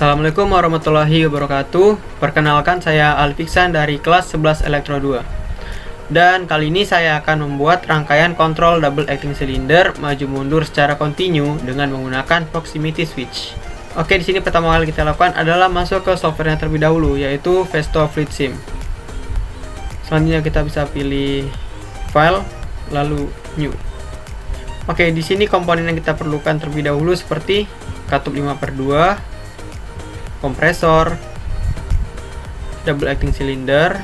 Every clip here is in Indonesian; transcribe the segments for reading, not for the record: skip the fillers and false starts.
Assalamualaikum warahmatullahi wabarakatuh. Perkenalkan, saya Alfiksan dari kelas 11 Elektro 2. Dan kali ini saya akan membuat rangkaian kontrol double acting cylinder maju mundur secara kontinu dengan menggunakan proximity switch. Oke, di sini pertama kali kita lakukan adalah masuk ke softwarenya terlebih dahulu, yaitu Festo Fluid Sim. Selanjutnya kita bisa pilih file, lalu new. Oke, di sini komponen yang kita perlukan terlebih dahulu seperti katup 5/2, kompresor, double acting cylinder,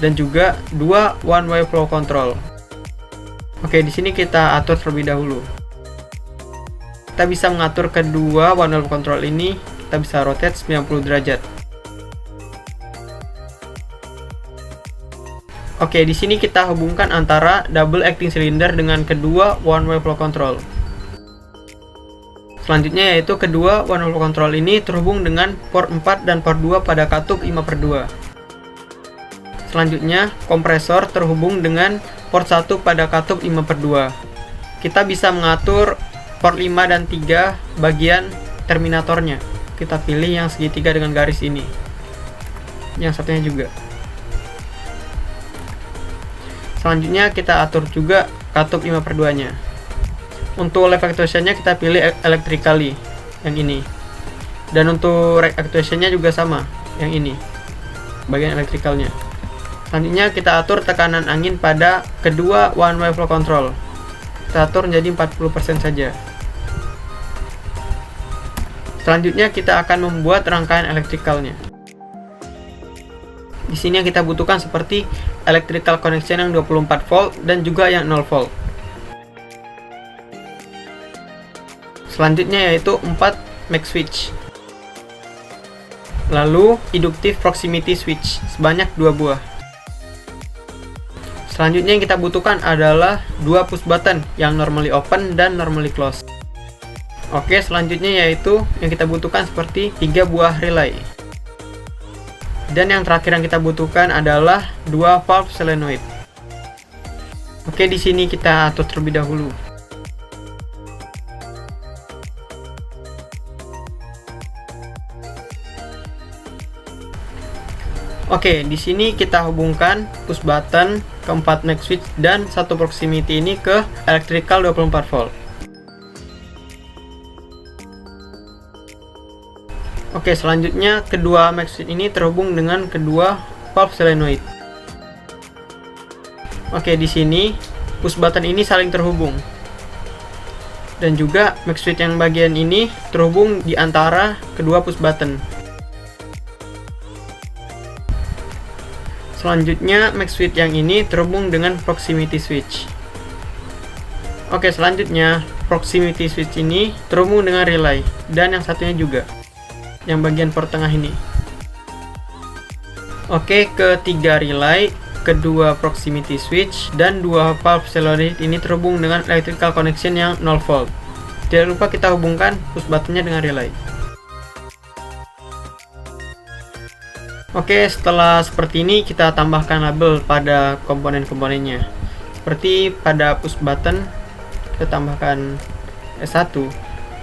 dan juga dua one way flow control. Oke, di sini kita atur terlebih dahulu. Kita bisa mengatur kedua one way flow control ini, kita bisa rotate 90 derajat. Oke, di sini kita hubungkan antara double acting cylinder dengan kedua one way flow control. Selanjutnya yaitu kedua one way flow control ini terhubung dengan port 4 dan port 2 pada katup 5/2. Selanjutnya kompresor terhubung dengan port 1 pada katup 5/2. Kita bisa mengatur port 5 dan 3 bagian terminatornya. Kita pilih yang segitiga dengan garis ini. Yang satunya juga. Selanjutnya kita atur juga katup 5/2 nya. Untuk left actuation-nya kita pilih electrically, yang ini. Dan untuk right actuation-nya juga sama, yang ini, bagian electricalnya. Selanjutnya kita atur tekanan angin pada kedua one way flow control. Kita atur menjadi 40% saja. Selanjutnya kita akan membuat rangkaian electricalnya. Di sini yang kita butuhkan seperti electrical connection yang 24 volt dan juga yang 0 volt. Selanjutnya yaitu 4 max switch. Lalu inductive proximity switch sebanyak 2 buah. Selanjutnya yang kita butuhkan adalah 2 push button yang normally open dan normally close. Oke, selanjutnya yaitu yang kita butuhkan seperti 3 buah relay. Dan yang terakhir yang kita butuhkan adalah 2 valve solenoid. Oke, di sini kita atur terlebih dahulu. Oke, di sini kita hubungkan push button, keempat max switch dan satu proximity ini ke electrical 24 volt. Oke, selanjutnya kedua max switch ini terhubung dengan kedua valve solenoid. Oke, di sini push button ini saling terhubung. Dan juga max switch yang bagian ini terhubung di antara kedua push button. Selanjutnya max switch yang ini terhubung dengan proximity switch. Oke, selanjutnya proximity switch ini terhubung dengan relay dan yang satunya juga yang bagian port tengah ini. Oke, ketiga relay, kedua proximity switch dan dua valve solenoid ini terhubung dengan electrical connection yang 0 volt. Tidak lupa kita hubungkan push buttonnya dengan relay. Oke, setelah seperti ini kita tambahkan label pada komponen-komponennya. Seperti pada push button kita tambahkan S1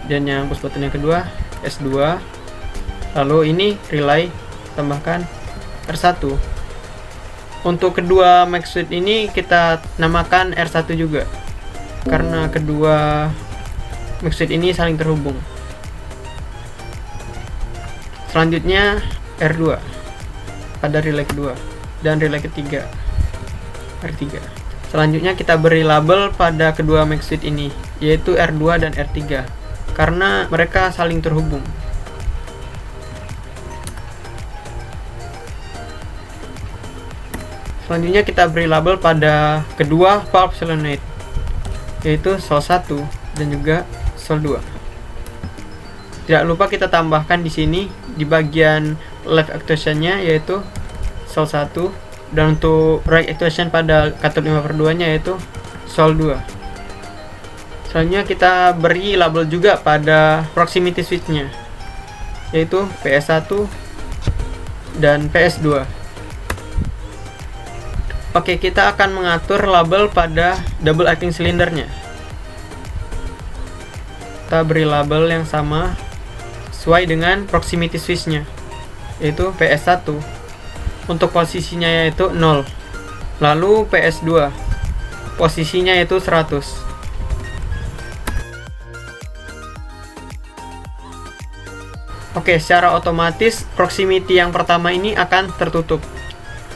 dan yang push button yang kedua S2. Lalu ini relay tambahkan R1. Untuk kedua max switch ini kita namakan R1 juga karena kedua max switch ini saling terhubung. Selanjutnya R2 pada relay kedua dan relay ketiga R3. Selanjutnya kita beri label pada kedua max switch ini, yaitu R2 dan R3 karena mereka saling terhubung. Selanjutnya kita beri label pada kedua valve solenoid, yaitu sol 1 dan juga sol 2. Tidak lupa kita tambahkan di sini di bagian left actuation-nya yaitu sol 1 dan untuk right actuation pada katup 5/2 nya yaitu sol 2. Selanjutnya kita beri label juga pada proximity switch-nya yaitu PS1 dan PS2. Oke, kita akan mengatur label pada double acting cylinder-nya. Kita beri label yang sama sesuai dengan proximity switch-nya, yaitu PS1. Untuk posisinya yaitu 0. Lalu PS2 posisinya yaitu 100. Oke, secara otomatis proximity yang pertama ini akan tertutup.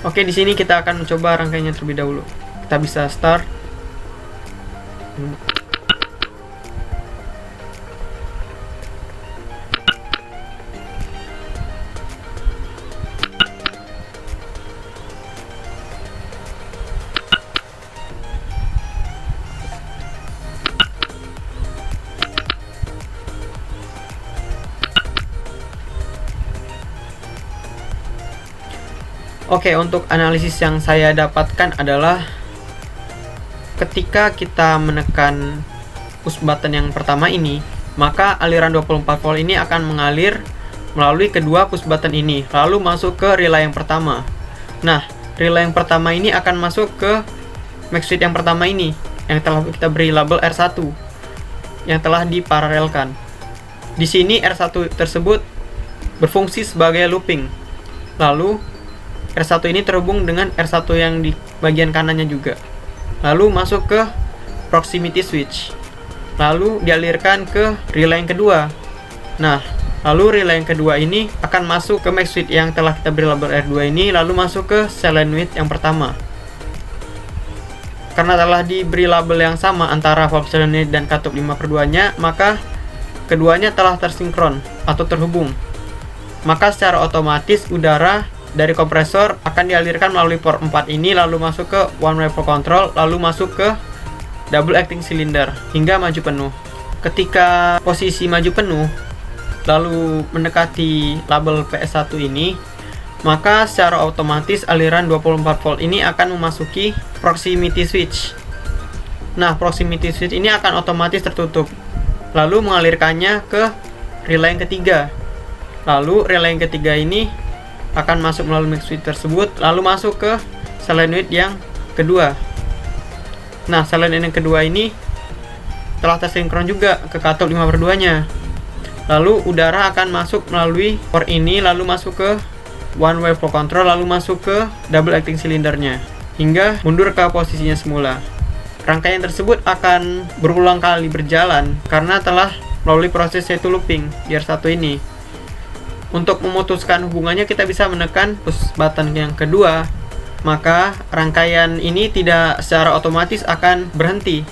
Oke, di sini kita akan mencoba rangkaiannya terlebih dahulu. Kita bisa start. Oke, untuk analisis yang saya dapatkan adalah ketika kita menekan push button yang pertama ini, maka aliran 24 volt ini akan mengalir melalui kedua push button ini, lalu masuk ke relay yang pertama. Nah, relay yang pertama ini akan masuk ke max switch yang pertama ini, yang telah kita beri label R1, yang telah diparalelkan. Di sini R1 tersebut berfungsi sebagai looping. Lalu R1 ini terhubung dengan R1 yang di bagian kanannya juga. Lalu masuk ke proximity switch. Lalu dialirkan ke relay yang kedua. Nah, lalu relay yang kedua ini akan masuk ke max switch yang telah kita beri label R2 ini, lalu masuk ke solenoid yang pertama. Karena telah diberi label yang sama antara valve solenoid dan katup 5/2-nya, maka keduanya telah tersinkron atau terhubung. Maka secara otomatis udara dari kompresor akan dialirkan melalui port 4 ini, lalu masuk ke one way flow control, lalu masuk ke double acting cylinder hingga maju penuh. Ketika posisi maju penuh lalu mendekati label PS1 ini, maka secara otomatis aliran 24 volt ini akan memasuki proximity switch. Nah, proximity switch ini akan otomatis tertutup, lalu mengalirkannya ke relay yang ketiga. Lalu relay yang ketiga ini akan masuk melalui max switch tersebut, lalu masuk ke solenoid yang kedua. Nah, solenoid yang kedua ini telah tersinkron juga ke katup 5/2-nya. Lalu udara akan masuk melalui port ini, lalu masuk ke one way flow control, lalu masuk ke double acting cylindernya hingga mundur ke posisinya semula. Rangkaian tersebut akan berulang kali berjalan karena telah melalui proses yaitu looping di R1 ini. Untuk memutuskan hubungannya, kita bisa menekan push button yang kedua, maka rangkaian ini tidak secara otomatis akan berhenti.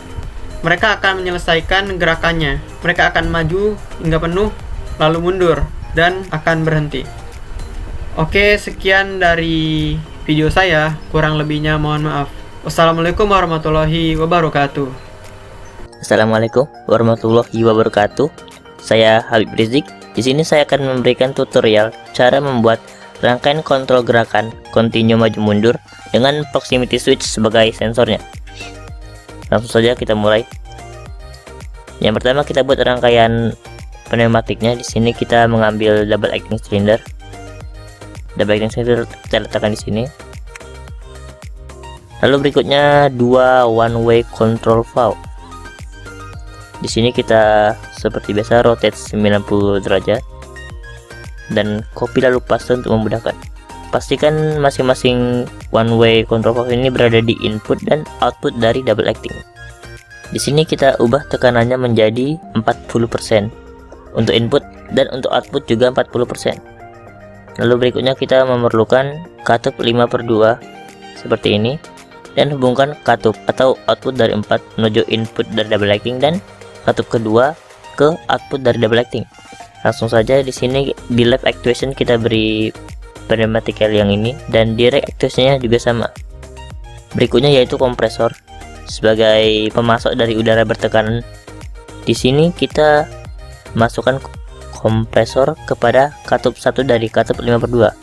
Mereka akan menyelesaikan gerakannya. Mereka akan maju hingga penuh, lalu mundur, dan akan berhenti. Oke, sekian dari video saya. Kurang lebihnya mohon maaf. Wassalamualaikum warahmatullahi wabarakatuh. Assalamualaikum warahmatullahi wabarakatuh. Saya Habib Rizik. Di sini saya akan memberikan tutorial cara membuat rangkaian kontrol gerakan continue maju mundur dengan proximity switch sebagai sensornya. Langsung saja kita mulai. Yang pertama kita buat rangkaian pneumatiknya. Di sini kita mengambil double acting cylinder. Double acting cylinder kita letakkan di sini. Lalu berikutnya dua one way control valve. Di sini kita seperti biasa rotate 90 derajat dan copy lalu paste untuk memudahkan. Pastikan masing-masing one way control valve ini berada di input dan output dari double acting. Di sini kita ubah tekanannya menjadi 40% untuk input dan untuk output juga 40%. Lalu berikutnya kita memerlukan katup 5/2 seperti ini dan hubungkan katup atau output dari 4 menuju input dari double acting dan katup kedua ke output dari double acting. Langsung saja di sini di left actuation kita beri pneumatical yang ini dan direct actuationnya juga sama. Berikutnya yaitu kompresor sebagai pemasok dari udara bertekanan. Di sini kita masukkan kompresor kepada katup 1 dari katup 5/2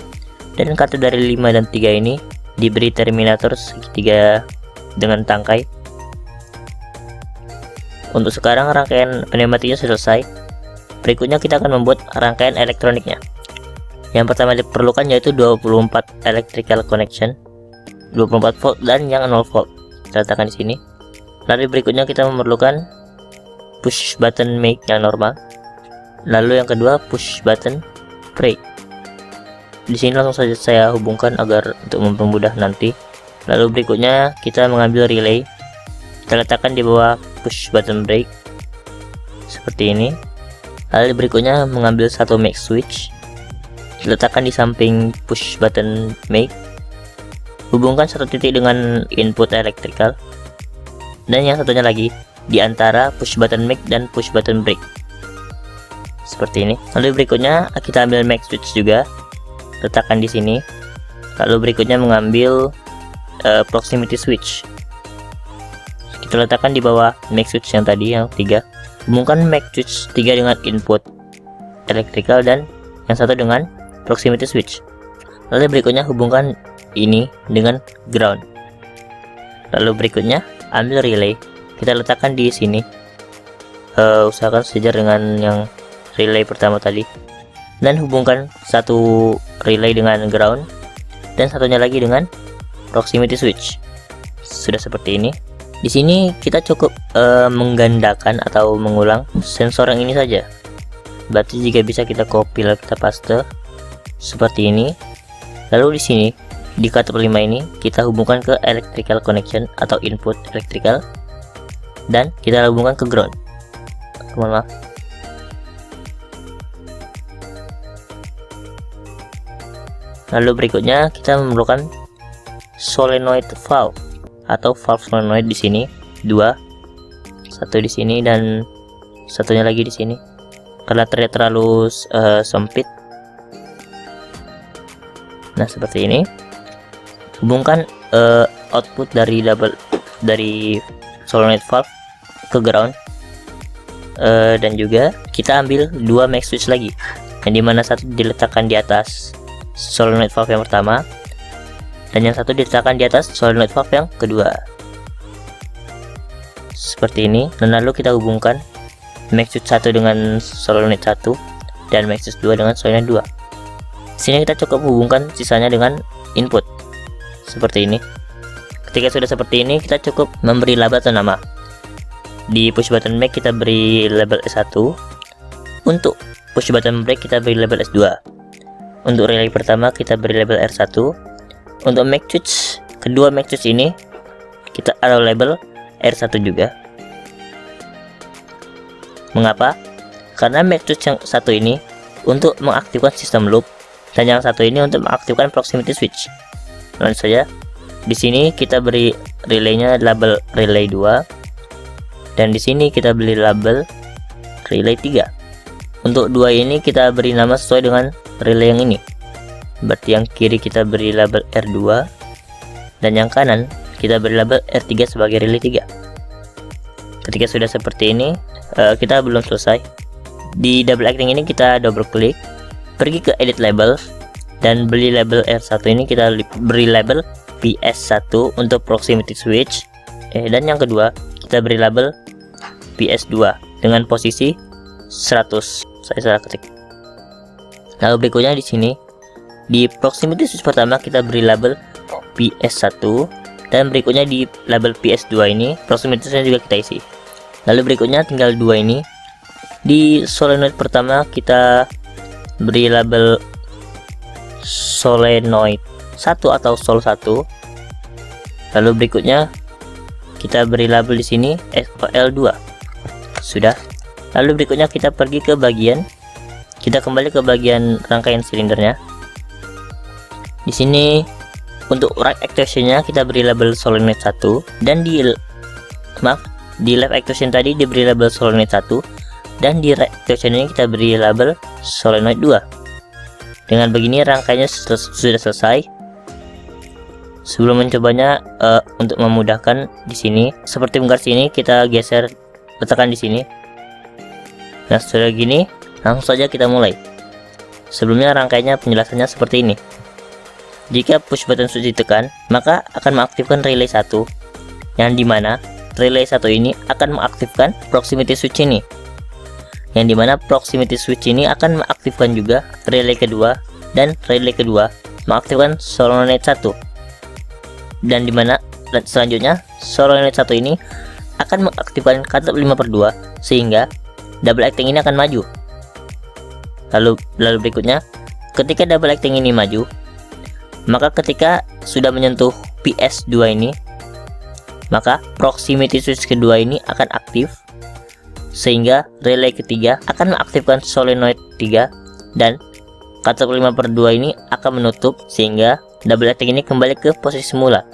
dan katup dari 5 dan 3 ini diberi terminator segitiga dengan tangkai. Untuk sekarang rangkaian pneumatiknya selesai. Berikutnya kita akan membuat rangkaian elektroniknya. Yang pertama diperlukan yaitu 24 electrical connection, 24 volt dan yang 0 volt. Kita letakkan di sini. Lalu berikutnya kita memerlukan push button make yang normal. Lalu yang kedua push button brake. Di sini langsung saja saya hubungkan agar untuk mempermudah nanti. Lalu berikutnya kita mengambil relay, kita letakkan di bawah push button brake seperti ini. Lalu berikutnya mengambil satu make switch, diletakkan di samping push button make. Hubungkan satu titik dengan input electrical, dan yang satunya lagi di antara push button make dan push button brake seperti ini. Lalu berikutnya kita ambil make switch juga, letakkan di sini. Lalu berikutnya mengambil proximity switch, kita letakkan di bawah make switch yang tadi yang 3. Hubungkan make switch 3 dengan input electrical dan yang satu dengan proximity switch. Lalu berikutnya hubungkan ini dengan ground. Lalu berikutnya ambil relay, kita letakkan di sini. Usahakan sejajar dengan yang relay pertama tadi, dan hubungkan satu relay dengan ground dan satunya lagi dengan proximity switch. Sudah seperti ini. Di sini kita cukup menggandakan atau mengulang sensor yang ini saja. Berarti jika bisa kita copy lalu kita paste seperti ini. Lalu di sini di cut 5 ini kita hubungkan ke electrical connection atau input electrical, dan kita hubungkan ke ground. Mohon maaf. Lalu berikutnya kita memerlukan solenoid valve atau valve solenoid di sini 2, satu di sini dan satunya lagi di sini. Karena terlalu sempit. Nah seperti ini. Hubungkan output dari solenoid valve ke ground, dan juga kita ambil 2 make switch lagi, yang dimana satu diletakkan di atas solenoid valve yang pertama dan yang satu diletakkan di atas solenoid valve yang kedua seperti ini. Dan lalu kita hubungkan make switch 1 dengan solenoid 1 dan make switch 2 dengan solenoid 2. Sini kita cukup hubungkan sisanya dengan input seperti ini. Ketika sudah seperti ini, kita cukup memberi label atau nama. Di push button make kita beri label S1, untuk push button brake kita beri label S2, untuk relay pertama kita beri label R1, untuk make switch kedua make switch ini kita ada label R1 juga. Mengapa? Karena make switch yang satu ini untuk mengaktifkan sistem loop dan yang satu ini untuk mengaktifkan proximity switch. Langsung saja di sini kita beri relaynya label relay 2 dan di sini kita beri label relay 3. Untuk 2 ini kita beri nama sesuai dengan relay yang ini. Berarti yang kiri kita beri label R2 dan yang kanan kita beri label R3 sebagai relay 3. Ketika sudah seperti ini, kita belum selesai. Di double acting ini kita double klik, pergi ke edit label dan beli label R1 ini kita beri label PS1 untuk proximity switch, dan yang kedua kita beri label PS2 dengan posisi 100. Saya salah ketik. Lalu berikutnya di sini di proximity switch pertama kita beri label PS1 dan berikutnya di label PS2 ini proximity switch juga kita isi. Lalu berikutnya tinggal 2 ini. Di solenoid pertama kita beri label solenoid 1 atau sol 1. Lalu berikutnya kita beri label di sini L2. Sudah. Lalu berikutnya kita pergi ke bagian, kita kembali ke bagian rangkaian silindernya. Di sini untuk right actuation-nya kita beri label solenoid 1 dan di left actuation tadi diberi label solenoid 1 dan di right actuation ini kita beri label solenoid 2. Dengan begini rangkaiannya sudah selesai. Sebelum mencobanya, untuk memudahkan di sini seperti bongkar sini kita geser, letakkan di sini. Nah sudah gini, langsung saja kita mulai. Sebelumnya rangkaiannya penjelasannya seperti ini. Jika push button switch ditekan, maka akan mengaktifkan relay 1, yang dimana relay 1 ini akan mengaktifkan proximity switch ini, yang dimana proximity switch ini akan mengaktifkan juga relay kedua, dan relay kedua mengaktifkan solenoid 1, dan dimana selanjutnya solenoid 1 ini akan mengaktifkan cut 5/2 sehingga double acting ini akan maju. Lalu berikutnya, ketika double acting ini maju, maka ketika sudah menyentuh PS2 ini, maka proximity switch kedua ini akan aktif, sehingga relay ketiga akan mengaktifkan solenoid 3 dan cutoff 5/2 ini akan menutup, sehingga double acting ini kembali ke posisi semula.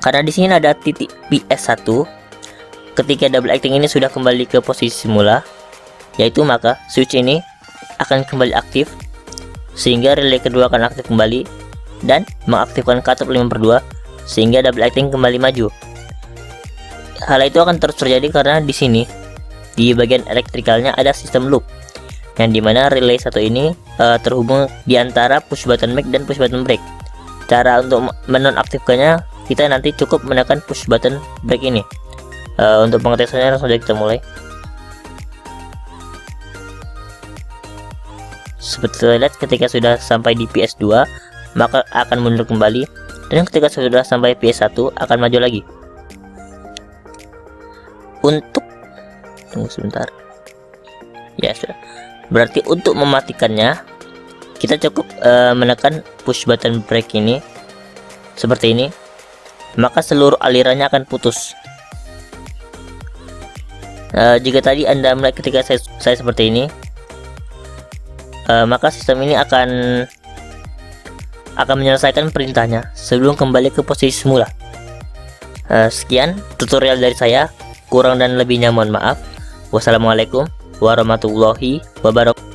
Karena di sini ada titik PS1, ketika double acting ini sudah kembali ke posisi semula, yaitu maka switch ini akan kembali aktif, sehingga relay kedua akan aktif kembali dan mengaktifkan cutoff 5/2, sehingga double acting kembali maju. Hal itu akan terus terjadi karena di sini di bagian elektrikalnya ada sistem loop, yang dimana relay satu ini terhubung di antara push button back dan push button brake. Cara untuk menonaktifkannya, kita nanti cukup menekan push button brake ini. Untuk pengetesannya langsung saja kita mulai. Seperti kita lihat, ketika sudah sampai di PS2 maka akan mundur kembali, dan ketika sudah sampai PS1 akan maju lagi. Untuk tunggu sebentar. Ya sudah. Berarti untuk mematikannya kita cukup menekan push button brake ini seperti ini, maka seluruh alirannya akan putus. Jika tadi Anda melihat ketika saya seperti ini, maka sistem ini akan menyelesaikan perintahnya sebelum kembali ke posisi semula. Sekian tutorial dari saya, kurang dan lebihnya mohon maaf. Wassalamualaikum warahmatullahi wabarakatuh.